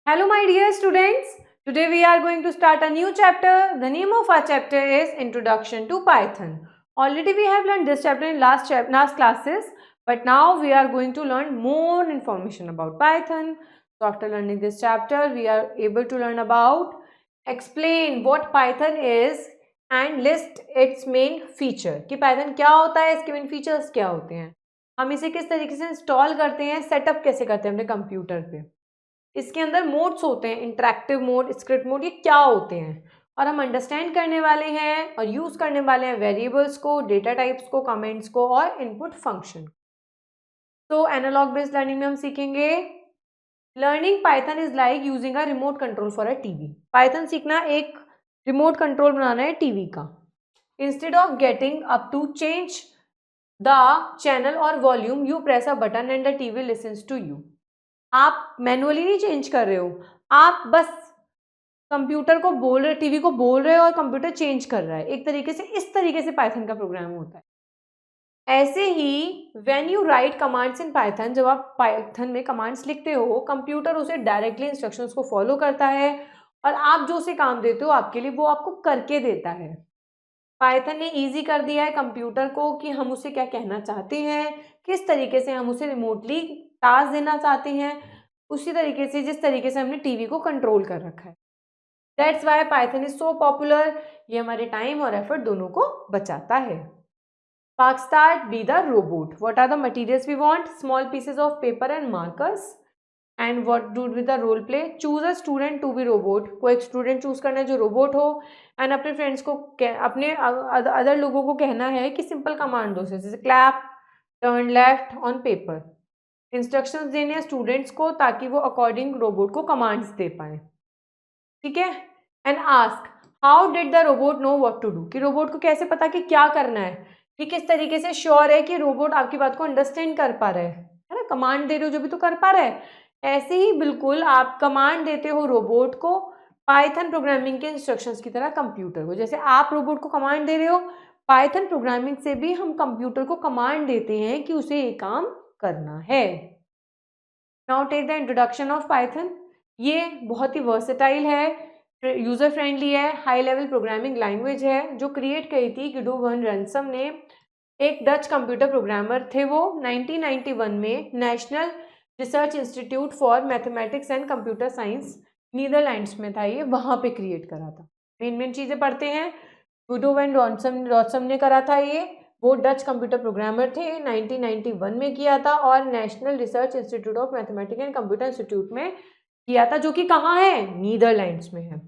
Hello, my dear students. Today we are going to start a new chapter. The name of our chapter is Introduction to Python. Already we have learned this chapter in last classes, but now we are going to learn more information about Python. So after learning this chapter, we are able to learn about, explain what Python is and list its main feature. कि Python क्या होता है, इसके main features क्या होते हैं, हम इसे किस तरीके से इंस्टॉल करते हैं, सेटअप कैसे करते हैं अपने कंप्यूटर पे, इसके अंदर मोड्स होते हैं, इंटरेक्टिव मोड, स्क्रिप्ट मोड, ये क्या होते हैं, और हम अंडरस्टैंड करने वाले हैं और यूज करने वाले हैं वेरिएबल्स को, डेटा टाइप्स को, कमेंट्स को और इनपुट फंक्शन। तो एनालॉग बेस्ड लर्निंग में हम सीखेंगे learning Python is like using a remote control for a TV. Python सीखना एक रिमोट कंट्रोल बनाना है टीवी का। Instead of getting up to change the channel और volume, you press a button and the TV listens to you. आप manually नहीं change कर रहे हो, आप बस कंप्यूटर को बोल रहे, टीवी को बोल रहे हो और कंप्यूटर चेंज कर रहा है। एक तरीके से इस तरीके से पाइथन का प्रोग्राम होता है। ऐसे ही when you write commands in Python, जब आप पाइथन में कमांड्स लिखते हो, कंप्यूटर उसे डायरेक्टली इंस्ट्रक्शंस को फॉलो करता है और आप जो उसे काम देते हो आपके लिए, वो आपको करके देता है। पाइथन ने ईजी कर दिया है कंप्यूटर को कि हम उसे क्या कहना चाहते हैं, किस तरीके से हम उसे रिमोटली टास्क देना चाहते हैं, उसी तरीके से जिस तरीके से हमने टीवी को कंट्रोल कर रखा है। That's why Python is so popular. ये हमारे टाइम और एफर्ट दोनों को बचाता है। Spark start, be the robot. What are the materials we want? Small pieces of paper and markers. And what do with the role play? Choose a student to be robot. कोई एक student choose करना है जो robot हो, and अपने friends को, अपने other लोगों को कहना है कि सिंपल कमांड दो, जैसे clap, turn left on paper. Instructions देने हैं स्टूडेंट्स को ताकि वो अकॉर्डिंग रोबोट को कमांड्स दे पाए। ठीक है। And ask how did the robot know what to do, कि रोबोट को कैसे पता कि क्या करना है, कि किस तरीके से श्योर है कि रोबोट आपकी बात को अंडरस्टैंड कर पा रहा है ना। कमांड दे रहे हो जो भी तो कर पा रहा है, ऐसे ही बिल्कुल आप कमांड देते हो रोबोट को पाइथन प्रोग्रामिंग के इंस्ट्रक्शंस की तरह कंप्यूटर को। जैसे आप रोबोट को कमांड दे रहे हो, पाइथन प्रोग्रामिंग से भी हम कंप्यूटर को कमांड देते हैं कि उसे ये काम करना है। Now take the introduction of Python. ये बहुत ही वर्सेटाइल है, यूजर फ्रेंडली है, हाई लेवल प्रोग्रामिंग लैंग्वेज है, जो क्रिएट करी थी गिडो वन रैंसम ने। एक डच कंप्यूटर प्रोग्रामर थे वो। 1991 में national research institute for mathematics and computer science, Netherlands में था ये, वहाँ पे क्रिएट करा था। मेन चीज़ें पढ़ते हैं। गिडो वन रॉन्सम ने करा था ये, वो डच कंप्यूटर प्रोग्रामर थे, 1991 में किया था, और national research institute of mathematics and computer institute में किया था, जो कि कहाँ है, नीदरलैंड्स में है।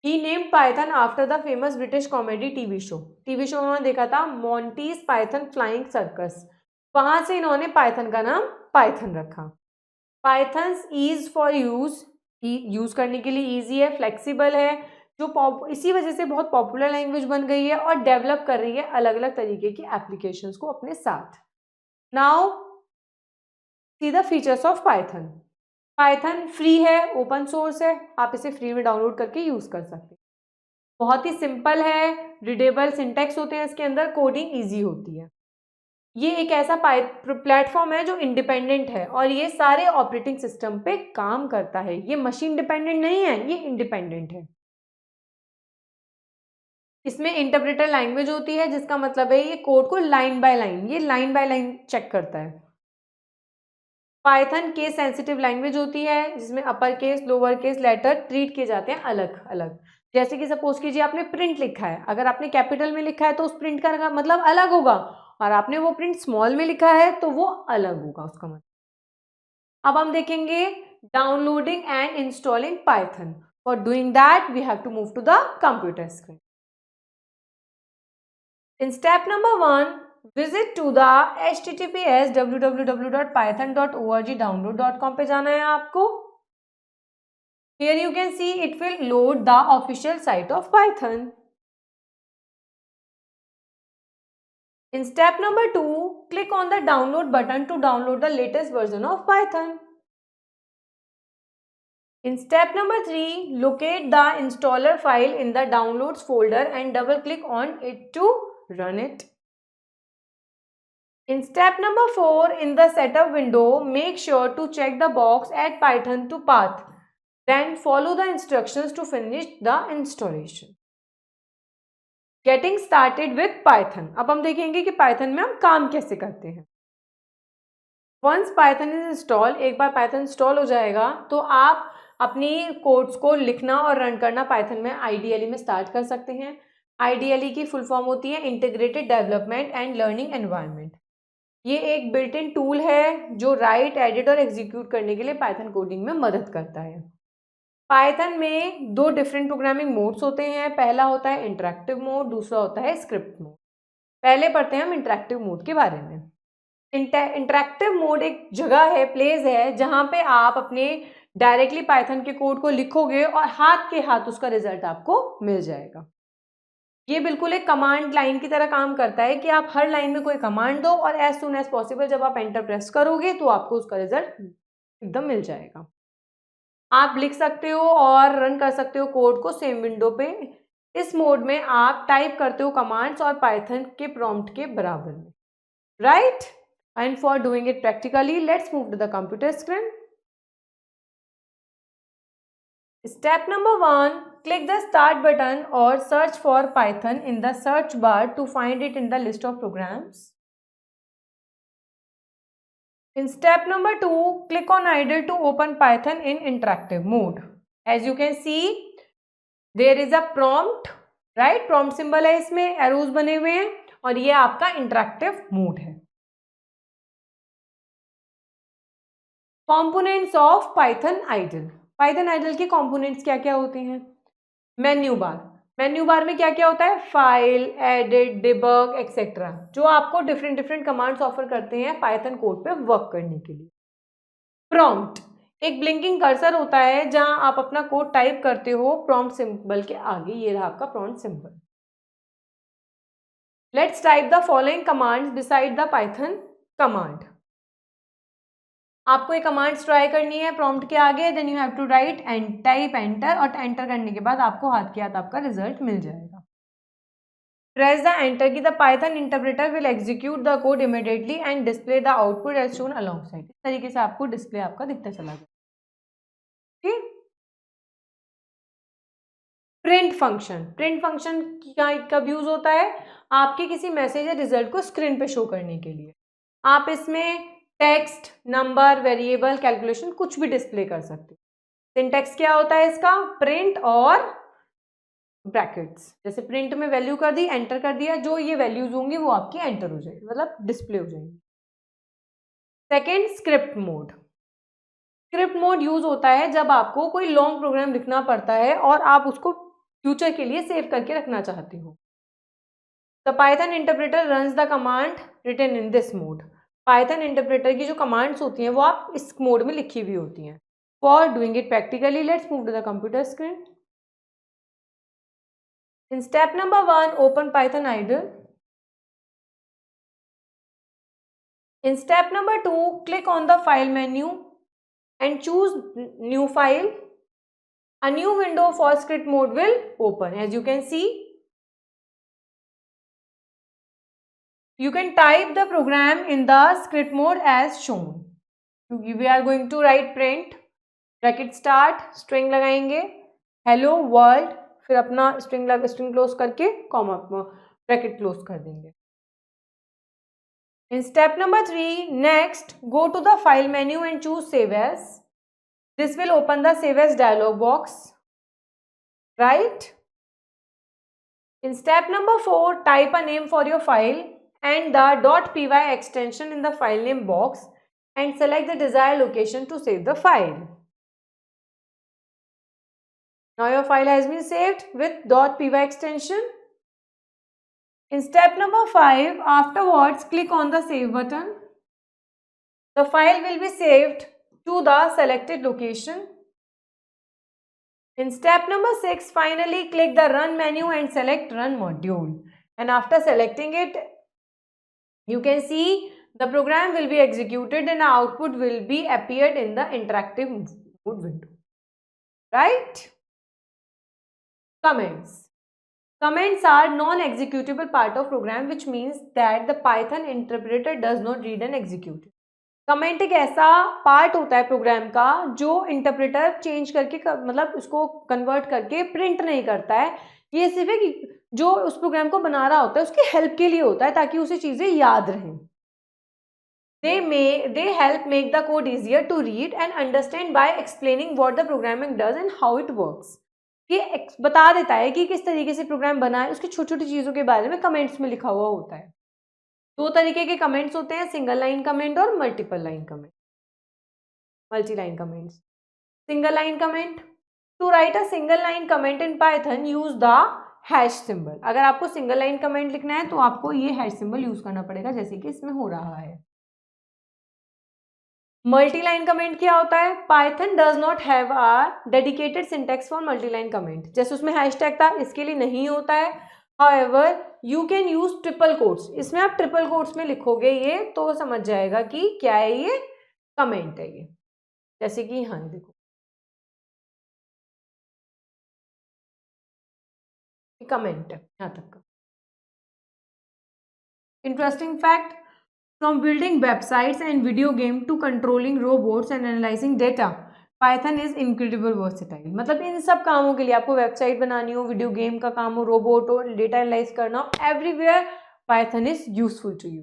He named Python after the famous British comedy TV show. TV show उन्होंने देखा था Monty's Python Flying Circus, वहां से इन्होंने पाइथन का नाम पाइथन रखा। Python's ease for यूज करने के लिए ईजी है, फ्लेक्सिबल है, जो इसी वजह से बहुत पॉपुलर लैंग्वेज बन गई है और डेवलप कर रही है अलग अलग तरीके की एप्लीकेशंस को अपने साथ। Now see the features of Python. Python free है, ओपन सोर्स है, आप इसे फ्री में डाउनलोड करके यूज कर सकते हैं। बहुत ही सिंपल है, रीडेबल सिंटेक्स होते हैं इसके अंदर, कोडिंग इजी होती है। ये एक ऐसा प्लेटफॉर्म है जो इंडिपेंडेंट है और ये सारे ऑपरेटिंग सिस्टम पे काम करता है। ये मशीन डिपेंडेंट नहीं है, ये इंडिपेंडेंट है। इसमें इंटरप्रेटर लैंग्वेज होती है, जिसका मतलब है ये कोड को लाइन बाय लाइन चेक करता है। पाइथन केस सेंसिटिव लैंग्वेज होती है, जिसमें upper case, lower case letter treat किए जाते हैं अलग अलग। जैसे कि सपोज कीजिए आपने प्रिंट लिखा है, अगर आपने कैपिटल में लिखा है तो उस प्रिंट का मतलब अलग होगा, और आपने वो प्रिंट स्मॉल में लिखा है तो वो अलग होगा उसका मतलब। अब हम देखेंगे downloading and installing Python. For doing that we have to move to the computer screen. In step number 1, visit to the https www.python.org download.com पे जाना है आपको। Here you can see it will load the official site of Python. In step number 2, click on the download button to download the latest version of Python. In step number 3, locate the installer file in the downloads folder and double click on it to run it. In step number 4, in the setup window, make sure to check the box add Python to path Then follow the instructions to finish the installation. Getting started with Python. अब हम देखेंगे कि Python में हम काम कैसे करते हैं. Once Python is installed, एक बार Python इंस्टॉल हो जाएगा तो आप अपनी कोड्स को लिखना और रन करना Python में IDLE में स्टार्ट कर सकते हैं. IDLE की फुल फॉर्म होती है integrated development and learning environment. ये एक बिल्ट इन टूल है जो राइट, एडिट और एग्जीक्यूट करने के लिए पाइथन कोडिंग में मदद करता है. पाइथन में दो डिफरेंट प्रोग्रामिंग मोड्स होते हैं. पहला होता है इंटरेक्टिव मोड, दूसरा होता है स्क्रिप्ट मोड. पहले पढ़ते हैं हम इंटरेक्टिव मोड के बारे में. इंटरेक्टिव मोड एक जगह है, प्लेस है, जहाँ पे आप अपने डायरेक्टली पाइथन के कोड को लिखोगे और हाथ के हाथ उसका रिजल्ट आपको मिल जाएगा. ये बिल्कुल एक कमांड लाइन की तरह काम करता है कि आप हर लाइन में कोई कमांड दो और एज सून एज पॉसिबल जब आप एंटर प्रेस करोगे तो आपको उसका रिजल्ट एकदम मिल जाएगा. आप लिख सकते हो और रन कर सकते हो कोड को सेम विंडो पे. इस मोड में आप टाइप करते हो कमांड्स और पाइथन के प्रॉम्प्ट के बराबर में, right. And for doing it practically let's move to the computer screen. Step number 1, click the start button or search for Python in the search bar to find it in the list of programs. In step number 2, click on idle to open Python in interactive mode. As you can see, there is a prompt, right? Prompt symbol है, इसमें arrows बने हुए हैं और ये आपका interactive mode है. Components of Python idle. Python IDLE के कंपोनेंट्स क्या क्या होते हैं? Menu bar. मेन्यू बार में क्या क्या होता है? फाइल, एडिट, डिबग एक्सेट्रा, जो आपको डिफरेंट कमांड्स ऑफर करते हैं पाइथन कोड पे वर्क करने के लिए. प्रॉम्प्ट एक ब्लिंकिंग कर्सर होता है जहां आप अपना कोड टाइप करते हो प्रॉम्प्ट सिंबल के आगे. ये रहा आपका prompt symbol. Let's type the following commands beside the Python command. आपको एक कमांड्स ट्राई करनी है प्रॉम्प्ट के आगे. Then you have to write and type enter, और एंटर करने के बाद आपको हाथ के हाथ आपका रिजल्ट मिल जाएगा. Press the enter key. The Python interpreter will execute the code immediately and display the output as shown alongside. इस तरीके से आपको डिस्प्ले आपका दिखता चला जाएगा. ठीक. Print function. प्रिंट फंक्शन कब यूज होता है? आपके किसी मैसेज या रिजल्ट को स्क्रीन पे शो करने के लिए. आप इसमें टेक्स्ट, नंबर, वेरिएबल, कैलकुलेशन कुछ भी डिस्प्ले कर सकते हो. सिंटेक्स क्या होता है इसका? प्रिंट और ब्रैकेट्स. जैसे प्रिंट में वैल्यू कर दी, एंटर कर दिया, जो ये वैल्यूज होंगी वो आपकी एंटर हो जाएगी, मतलब डिस्प्ले हो जाएंगी. Second, script mode. Script mode use होता है जब आपको कोई लॉन्ग प्रोग्राम लिखना पड़ता है और आप उसको फ्यूचर के लिए सेव करके रखना चाहते हो. The Python interpreter runs the command written in this mode. Python interpreter की जो कमांड्स होती हैं वो आप इस मोड में लिखी हुई होती हैं. For doing it practically let's move to the computer screen. In step number 1, open Python IDLE. In step number 2, click on the file menu and choose new file. A new window for script mode will open. As you can see, you can type the program in the script mode as shown. We are going to write print, bracket start, string लगाएंगे, hello world, फिर अपना string close करके comma bracket close कर देंगे. In step number 3, next go to the file menu and choose save as. This will open the save as dialog box, right? In step number 4, type a name for your file and the .py extension in the file name box and select the desired location to save the file. Now your file has been saved with .py extension. In step number 5, afterwards click on the save button. The file will be saved to the selected location. In step number 6, finally click the run menu and select run module. And after selecting it, you can see the program will be executed and the output will be appeared in the interactive mode window. Right? Comments. Comments are non-executable part of program, which means that the Python interpreter does not read and execute it. Comment एक ऐसा part होता है programme का जो interpreter change करके मतलब उसको convert करके प्रिंट नहीं करता है। ये सिर्फ एक जो उस प्रोग्राम को बना रहा होता है उसकी हेल्प के लिए होता है, ताकि उसे चीजें याद रहें। They help make the code easier to read and understand by explaining what the programming does and how it works. ये बता देता है कि किस तरीके से प्रोग्राम बना है, उसकी छोटी छोटी चीज़ों के बारे में कमेंट्स में लिखा हुआ होता है। दो तरीके के कमेंट्स होते हैं, सिंगल लाइन कमेंट और multiple line comment, multi line comments. Single line comment, to write a single line comment in Python use the hash symbol. अगर आपको सिंगल लाइन कमेंट लिखना है तो आपको ये हैश सिंबल यूज करना पड़ेगा, जैसे कि इसमें हो रहा है। मल्टी लाइन कमेंट क्या होता है? Python does not have a dedicated syntax for multi line comment. जैसे उसमें हैशटैग था, इसके लिए नहीं होता है। However you can use triple quotes. इसमें आप ट्रिपल कोट्स में लिखोगे ये तो समझ जाएगा कि क्या है, ये कमेंट है ये। जैसे कि हाँ देखो कमेंट है यहाँ तक का। Interesting fact, from building websites and video game to controlling robots and analysing data, Python is incredible versatile. मतलब इन सब कामों के लिए, आपको वेबसाइट बनानी हो, वीडियो गेम का काम हो, रोबोट हो, डेटा एनालाइज करना हो, everywhere Python is useful to you.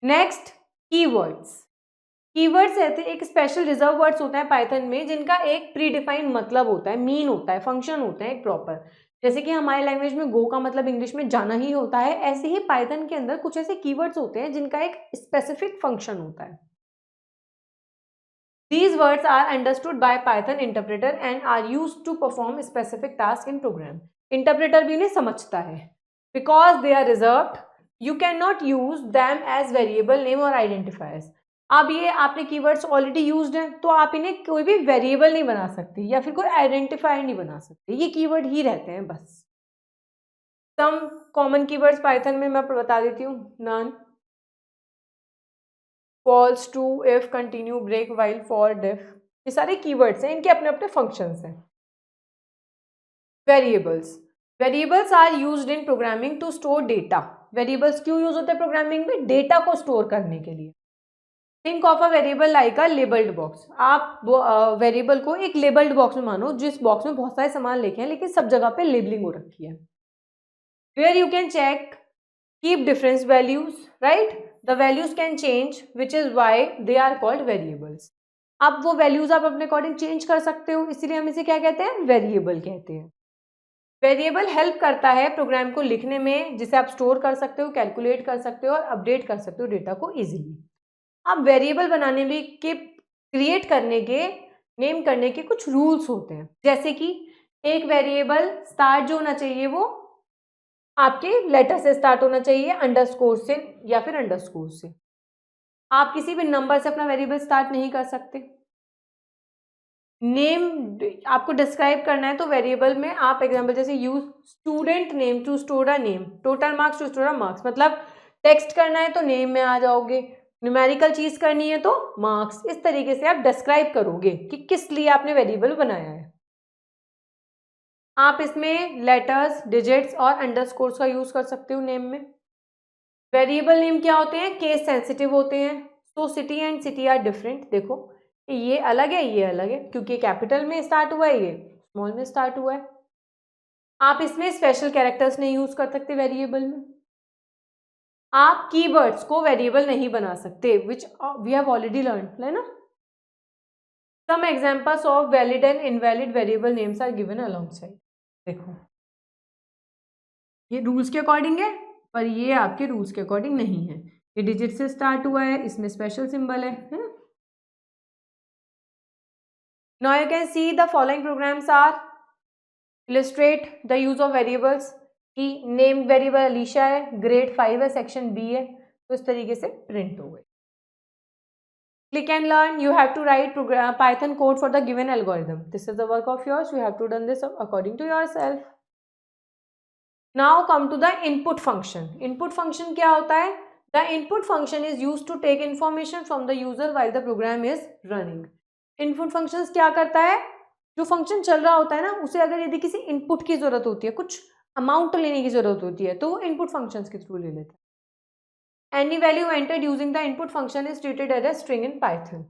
Next, keywords. Keywords रहते हैं एक स्पेशल रिजर्व वर्ड्स होते हैं पाइथन में, जिनका एक प्री डिफाइंड मतलब होता है, मीन होता है, फंक्शन होता है एक प्रॉपर। जैसे कि हमारी लैंग्वेज में गो का मतलब इंग्लिश में जाना ही होता है, ऐसे ही पाइथन के अंदर कुछ ऐसे कीवर्ड्स होते हैं जिनका एक स्पेसिफिक फंक्शन होता है। These words are understood by Python interpreter and are used to perform specific tasks in program. Interpreter भी इन्हें समझता है। Because they are reserved, you cannot use them as variable name or identifiers. अब ये आपने keywords already used हैं तो आप इन्हें कोई भी वेरिएबल नहीं बना सकते या फिर कोई आइडेंटिफायर नहीं बना सकते, ये कीवर्ड ही रहते हैं बस। सम कॉमन कीवर्ड्स पाइथन में मैं बता देती हूँ। None, false, true, if, continue, break, while, for, def, ये सारे कीवर्ड्स हैं, इनके अपने अपने फंक्शंस हैं। Variables, variables are used in programming to store data. Variables क्यों यूज होते हैं प्रोग्रामिंग में? डेटा को स्टोर करने के लिए। Think of a variable like a labelled box. आप वेरिएबल को एक लेबल्ड बॉक्स में मानो, जिस बॉक्स में बहुत सारे सामान लिखे हैं लेकिन सब जगह पे लेबलिंग हो रखी है। Where you can check keep difference values, right? The values can change, which is why they are called variables. अब वो वैल्यूज आप अपने अकॉर्डिंग चेंज कर सकते हो, इसीलिए हम इसे क्या कहते हैं? वेरिएबल कहते हैं। वेरिएबल हेल्प करता है प्रोग्राम को लिखने में, जिसे आप स्टोर कर सकते हो, कैलकुलेट कर सकते हो और अपडेट कर सकते हो डेटा को इजीली। अब वेरिएबल बनाने में के क्रिएट करने के, नेम करने के कुछ रूल्स होते हैं। जैसे कि एक वेरिएबल स्टार्ट जो होना चाहिए वो आपके लेटर से स्टार्ट होना चाहिए, अंडरस्कोर से या फिर अंडरस्कोर से। आप किसी भी नंबर से अपना वेरिएबल स्टार्ट नहीं कर सकते। नेम आपको डिस्क्राइब करना है तो वेरिएबल में आप एग्जांपल जैसे use student name to store a name, total marks to store a marks. मतलब टेक्स्ट करना है तो नेम में आ जाओगे, न्यूमेरिकल चीज करनी है तो मार्क्स। इस तरीके से आप डिस्क्राइब करोगे कि किस लिए आपने वेरिएबल बनाया है। आप इसमें लेटर्स, डिजिट्स और अंडरस्कोर्स का यूज कर सकते हो नेम में। वेरिएबल नेम क्या होते हैं? केस सेंसिटिव होते हैं। So city and city are different. देखो ये अलग है, ये अलग है, क्योंकि कैपिटल में स्टार्ट हुआ है, ये स्मॉल में स्टार्ट हुआ है। आप इसमें स्पेशल कैरेक्टर्स नहीं यूज कर सकते वेरिएबल में। आप कीवर्ड्स को वेरिएबल नहीं बना सकते, which we have already learn, है ना। Some examples of valid and invalid variable names are given alongside. देखो ये रूल्स के अकॉर्डिंग है, पर ये आपके रूल्स के अकॉर्डिंग नहीं है। ये डिजिट से स्टार्ट हुआ है, इसमें स्पेशल सिंबल है ना। Now you can see the following programs are illustrate the use of variables. की नेम वेरिएबल अलीशा है, ग्रेड 5 है, सेक्शन बी है, तो इस तरीके से प्रिंट हो गई। Click and learn. You have to write Python code for the given algorithm. This is the work of yours. You have to done this according to yourself. Now come to the input function. Input function क्या होता है? The input function is used to take information from the user while the program is running. Input functions क्या करता है? जो function चल रहा होता है ना, उसे अगर यदि किसी इनपुट की जरूरत होती है, कुछ अमाउंट लेने की जरूरत होती है, तो वो इनपुट फंक्शंस के थ्रू ले लेता है। Any value entered using the input function is treated as a string in Python.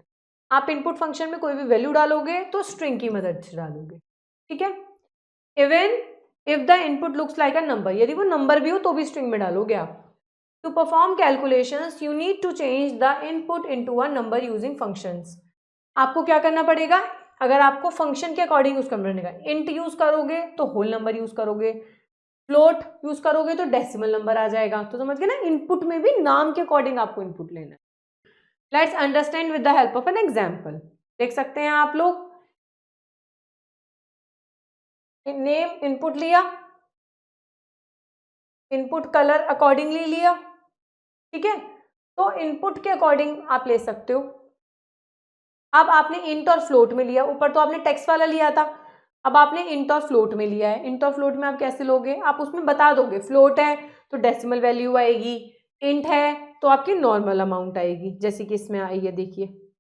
आप इनपुट फंक्शन में कोई भी वैल्यू डालोगे तो स्ट्रिंग की मदद से डालोगे, ठीक है। Even if the input looks like a number, यदि वो नंबर भी हो तो भी स्ट्रिंग में डालोगे आप। To perform calculations you need to change the input into a number using functions. आपको क्या करना पड़ेगा, अगर आपको फंक्शन के अकॉर्डिंग यूज करना पड़ेगा, इंट यूज करोगे तो होल नंबर यूज करोगे, फ्लोट यूज करोगे तो डेसिमल नंबर आ जाएगा। तो समझ गए ना, इनपुट में भी नाम के अकॉर्डिंग आपको इनपुट लेना है। Let's understand with the help of an example. देख सकते हैं आप लोग, नेम इनपुट लिया, इनपुट कलर अकॉर्डिंगली लिया, ठीक है। तो इनपुट के अकॉर्डिंग आप ले सकते हो। अब आपने इंट और फ्लोट में लिया, ऊपर तो आपने टेक्स्ट वाला लिया था, अब आपने इंट और फ्लोट में लिया है। इंट और फ्लोट में आप कैसे लोगे, आप उसमें बता दोगे, फ्लोट है तो डेसिमल वैल्यू आएगी, इंट है तो आपकी नॉर्मल अमाउंट आएगी, जैसे कि इसमें आई है, देखिए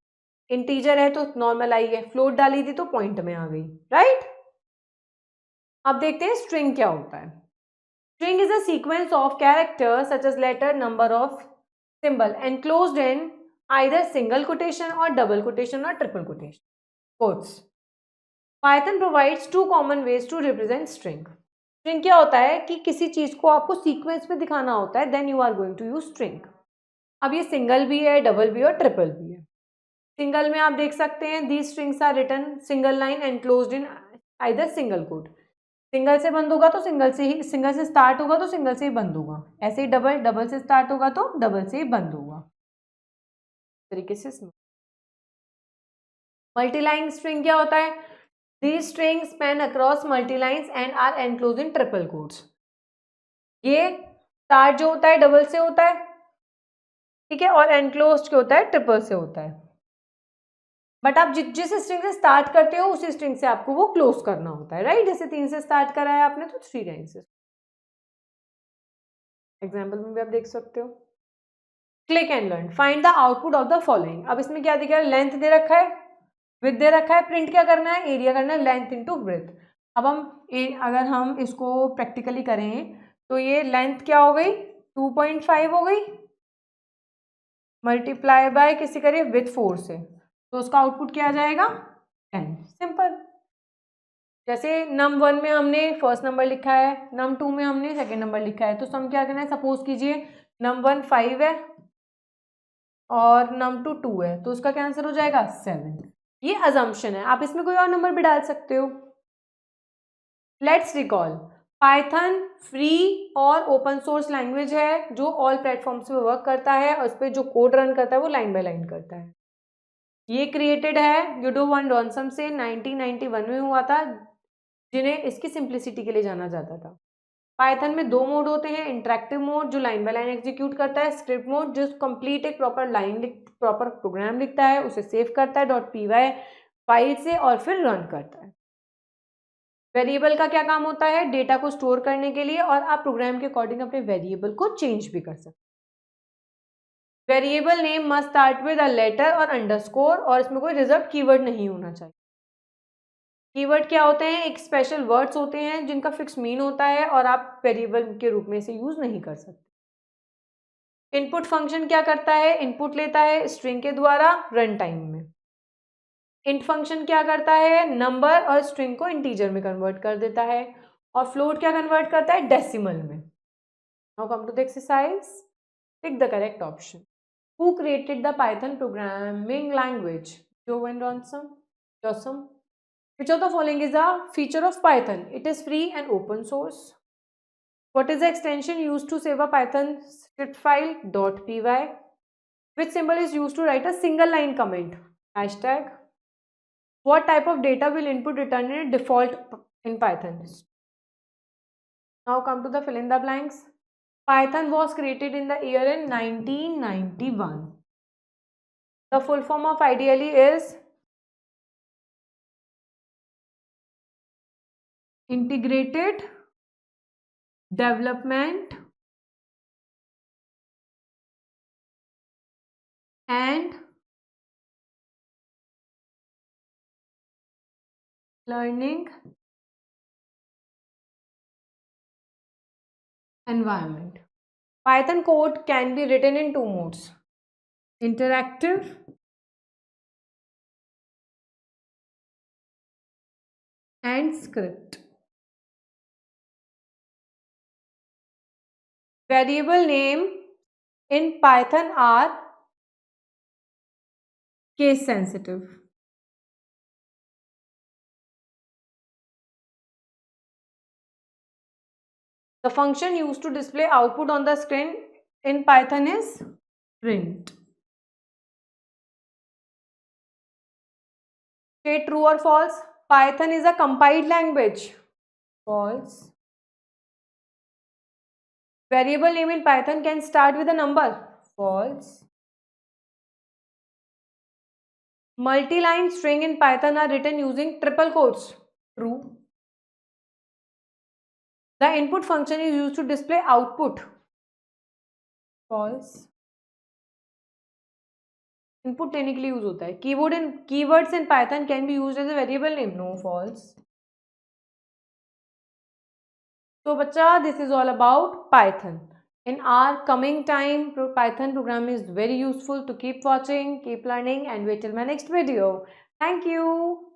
इंटीजर है तो नॉर्मल आई है, फ्लोट डाली थी तो पॉइंट में आ गई, राइट। अब देखते हैं स्ट्रिंग क्या होता है। String is a sequence of characters such as letter, number of symbol enclosed in either single quotation or double quotation or triple quotation quotes. Python provides two common ways to represent string. String क्या होता है कि किसी चीज को आपको sequence में दिखाना होता है, then you are going to use string. अब ये सिंगल भी है, डबल भी है और ट्रिपल भी है। सिंगल में आप देख सकते हैं these strings are written single line enclosed in either single quote. Single से बंद होगा तो सिंगल से ही, सिंगल से स्टार्ट होगा तो सिंगल से ही बंद होगा, ऐसे ही डबल, डबल से स्टार्ट होगा तो डबल से ही बंद होगा, तरीके से। मल्टीलाइन स्ट्रिंग क्या होता है, these strings span across multi-lines and are enclosed in triple quotes. ये स्टार्ट जो होता है डबल से होता है, ठीक है, और एनक्लोज्ड क्या होता है, ट्रिपल से होता है। बट आप जिस स्ट्रिंग से स्टार्ट करते हो उसी स्ट्रिंग से आपको वो क्लोज करना होता है, राइट। जैसे 3 से स्टार्ट करा है आपने तो 3 लाइन से। एग्जाम्पल में भी आप देख सकते हो। Click and learn, find the output of the following. अब इसमें क्या दिख रहा है, लेंथ दे रखा है, विड्थ दे रखा है, प्रिंट क्या करना है, एरिया करना है, लेंथ इनटू विड्थ। अब अगर हम इसको प्रैक्टिकली करें तो ये लेंथ क्या हो गई, 2.5 हो गई, मल्टीप्लाई बाय किसी करिए विथ 4 से, तो उसका आउटपुट क्या आ जाएगा, 10। सिंपल। जैसे num1 में हमने फर्स्ट नंबर लिखा है, num2 में हमने सेकेंड नंबर लिखा है, तो सम क्या करना है, सपोज कीजिए num1 5 है और num2 2 है, तो उसका क्या आंसर हो जाएगा, 7। ये अजम्पशन है, आप इसमें कोई और नंबर भी डाल सकते हो। लेट्स रिकॉल, पाइथन फ्री और ओपन सोर्स लैंग्वेज है जो ऑल प्लेटफॉर्म्स पे वर्क करता है, और उस पर जो कोड रन करता है वो लाइन बाय लाइन करता है। ये क्रिएटेड है यूडो वन रॉनसम से 1991 में हुआ था, जिन्हें इसकी सिंप्लिसिटी के लिए जाना जाता था। पाइथन में 2 मोड होते हैं, इंटरेक्टिव मोड जो लाइन बाय लाइन एग्जीक्यूट करता है, स्क्रिप्ट मोड जो कंप्लीट एक प्रॉपर प्रोग्राम लिखता है, उसे सेव करता है .py फाइल से और फिर रन करता है। वेरिएबल का क्या काम होता है, डेटा को स्टोर करने के लिए, और आप प्रोग्राम के अकॉर्डिंग अपने वेरिएबल को चेंज भी कर सकते हैं। Variable name must start with a letter और अंडरस्कोर, और इसमें कोई रिजर्व कीवर्ड नहीं होना चाहिए। कीवर्ड क्या होते हैं, एक स्पेशल वर्ड्स होते हैं जिनका फिक्स मीन होता है और आप वेरिएबल के रूप में इसे यूज नहीं कर सकते। इनपुट फंक्शन क्या करता है, इनपुट लेता है स्ट्रिंग के द्वारा रन टाइम में। इंट फंक्शन क्या करता है, नंबर और स्ट्रिंग को इंटीजर में कन्वर्ट कर देता है, और फ्लोट क्या कन्वर्ट करता है, डेसिमल में। Now come to the exercise, pick the correct option. Who created the Python programming language, जो एंड जॉसम। Which of the following is a feature of Python? It is free and open source. What is the extension used to save a Python script file? .py. Which symbol is used to write a single line comment? Hashtag. What type of data will input return in default in Python? Now come to the fill in the blanks. Python was created in the year in 1991. The full form of IDLE is Integrated Development and Learning Environment. Python code can be written in two modes: interactive and script. Variable name in Python are case sensitive. The function used to display output on the screen in Python is print. State true or false. Python is a compiled language. False. Variable name in Python can start with a number. False. Multi-line string in Python are written using triple quotes. True. The input function is used to display output. False. Input technically use होता है. Keywords in Python can be used as a variable name. No. False. So bacha, this is all about Python. In our coming time, Python program is very useful. To keep watching, keep learning, and wait till my next video. Thank you.